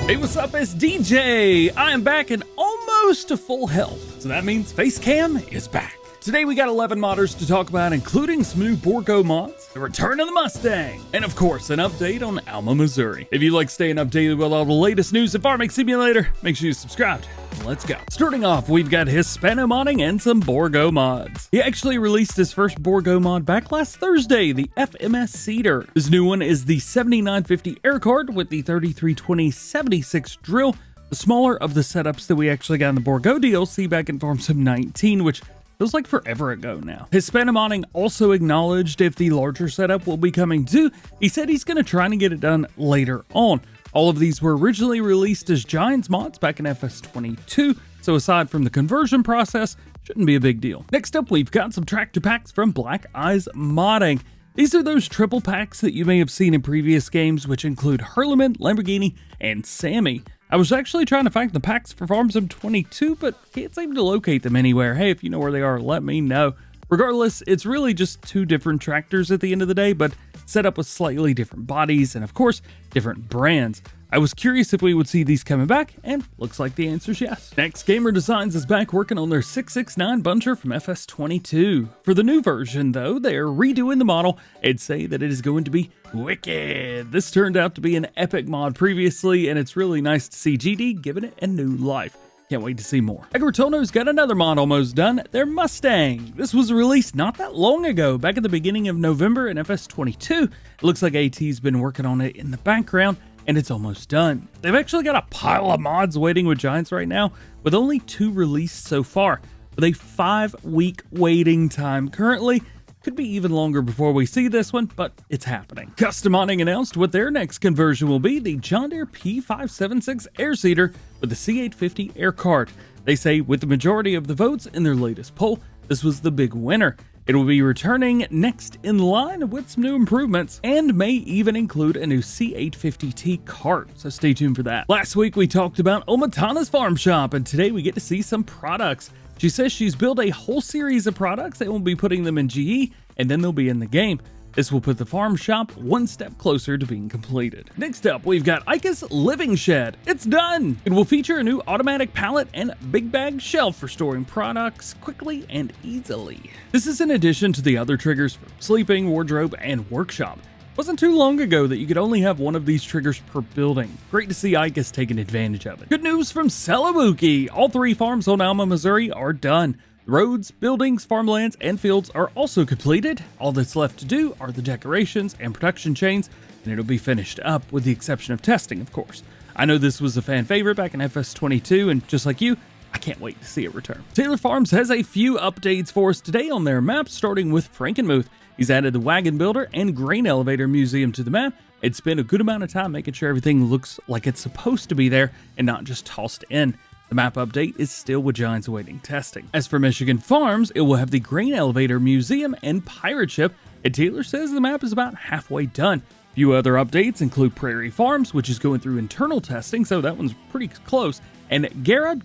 Hey, what's up? It's DJ. I am back in almost to full health, so that means Facecam is back. Today we got 11 modders to talk about, including some new Bourgault mods, the return of the Mustang, and of course an update on Alma Missouri. If you like staying updated with all the latest news in Farming Simulator, make sure you subscribe. Let's go. Starting off, we've got Hispano modding and some Bourgault mods. He actually released his first Bourgault mod back last Thursday, the FMS Cedar. This new one is the 7950 air card with the 3320-76 drill, the smaller of the setups that we actually got in the Bourgault DLC back in Farm Sim 19, which feels like forever ago now. Hispano modding also acknowledged if the larger setup will be coming too. He said he's going to try and get it done later on. All of these were originally released as Giants mods back in FS22, so aside from the conversion process, shouldn't be a big deal. Next up, we've got some tractor packs from Black Eyes Modding. These are those triple packs that you may have seen in previous games, which include Hurleman, Lamborghini, and Sammy. I was actually trying to find the packs for Farm Sim 22, but can't seem to locate them anywhere. Hey, if you know where they are, let me know. Regardless, it's really just two different tractors at the end of the day, but set up with slightly different bodies and, of course, different brands. I was curious if we would see these coming back, and looks like the answer is yes. Next, Gamer Designs is back working on their 669 buncher from FS22. For the new version, though, they are redoing the model and say that it is going to be wicked. This turned out to be an epic mod previously, and it's really nice to see GD giving it a new life. Can't wait to see more. Agritono's got another mod almost done, their Mustang. This was released not that long ago, back at the beginning of November in FS22. It looks like AT's been working on it in the background, and it's almost done. They've actually got a pile of mods waiting with Giants right now, with only 2 released so far, with a 5-week waiting time currently. Could be even longer before we see this one, but it's happening. Custom Modding announced what their next conversion will be, the John Deere P576 air seeder with the C850 air cart. They say with the majority of the votes in their latest poll, this was the big winner. It will be returning next in line with some new improvements and may even include a new C850T cart, so stay tuned for that. Last week we talked about Omatana's farm shop, and today we get to see some products. She says she's built a whole series of products that will be putting them in GE, and then they'll be in the game. This will put the farm shop one step closer to being completed. Next up, we've got Ika's Living Shed. It's done! It will feature a new automatic pallet and big bag shelf for storing products quickly and easily. This is in addition to the other triggers for sleeping, wardrobe, and workshop. It wasn't too long ago that you could only have one of these triggers per building. Great to see Ika's taking advantage of it. Good news from Celabuki. All 3 farms on Alma, Missouri are done. The roads, buildings, farmlands, and fields are also completed. All that's left to do are the decorations and production chains, and it'll be finished up with the exception of testing, of course. I know this was a fan favorite back in FS22, and just like you, I can't wait to see it return. Taylor Farms has a few updates for us today on their map, starting with Frankenmuth. He's added the Wagon Builder and Grain Elevator Museum to the map. It's spent a good amount of time making sure everything looks like it's supposed to be there and not just tossed in. The map update is still with Giants awaiting testing. As for Michigan Farms, it will have the Grain Elevator Museum and Pirate Ship, and Taylor says the map is about halfway done. A few other updates include Prairie Farms, which is going through internal testing, so that one's pretty close, and Gera,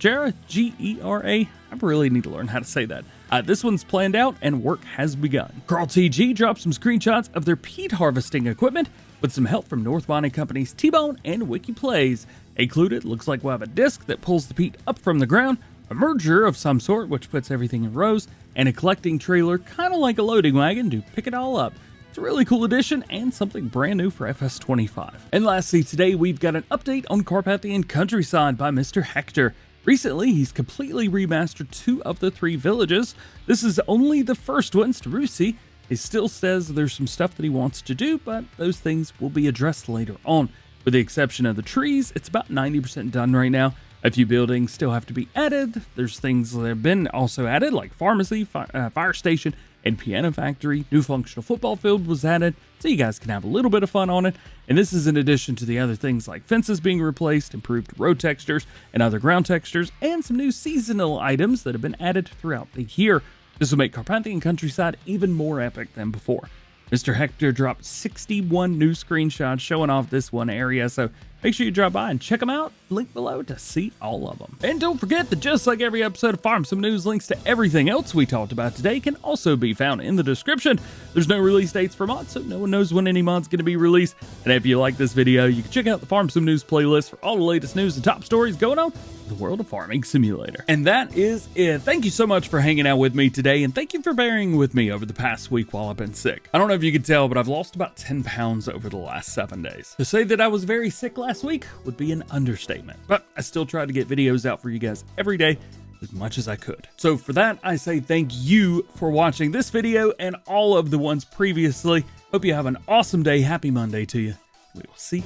G-E-R-A, I really need to learn how to say that. This one's planned out and work has begun. Carl TG dropped some screenshots of their peat harvesting equipment with some help from North Bonnie Company's T-Bone and Wiki Plays. Included, looks like we'll have a disc that pulls the peat up from the ground, a merger of some sort which puts everything in rows, and a collecting trailer kind of like a loading wagon to pick it all up. It's a really cool addition and something brand new for FS25. And lastly, today we've got an update on Carpathian Countryside by Mr. Hector. Recently, he's completely remastered 2 of the 3 villages. This is only the first one, Starusi. He still says there's some stuff that he wants to do, but those things will be addressed later on. With the exception of the trees, it's about 90% done right now. A few buildings still have to be added. There's things that have been also added, like pharmacy, fire station, and piano factory. New functional football field was added, so you guys can have a little bit of fun on it. And this is in addition to the other things like fences being replaced, improved road textures, and other ground textures, and some new seasonal items that have been added throughout the year. This will make Carpathian Countryside even more epic than before. Mr. Hector dropped 61 new screenshots showing off this one area, so Make sure you drop by and check them out. Link below to see all of them. And don't forget that just like every episode of Farm Sim News, links to everything else we talked about today can also be found in the description. There's no release dates for mods, so no one knows when any mod's going to be released. And if you like this video, you can check out the Farm Sim News playlist for all the latest news and top stories going on in the world of Farming Simulator. And that is it. Thank you so much for hanging out with me today, and thank you for bearing with me over the past week while I've been sick. I don't know if you can tell, but I've lost about 10 pounds over the last 7 days. To say that I was very sick last week would be an understatement, but I still tried to get videos out for you guys every day as much as I could. So for that, I say thank you for watching this video and all of the ones previously. Hope you have an awesome day. Happy Monday to you. We will see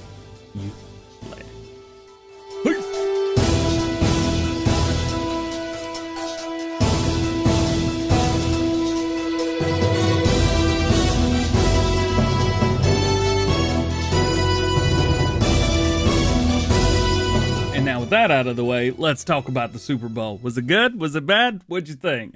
you later. Peace. Now with that out of the way, let's talk about the Super Bowl. Was it good? Was it bad? What'd you think?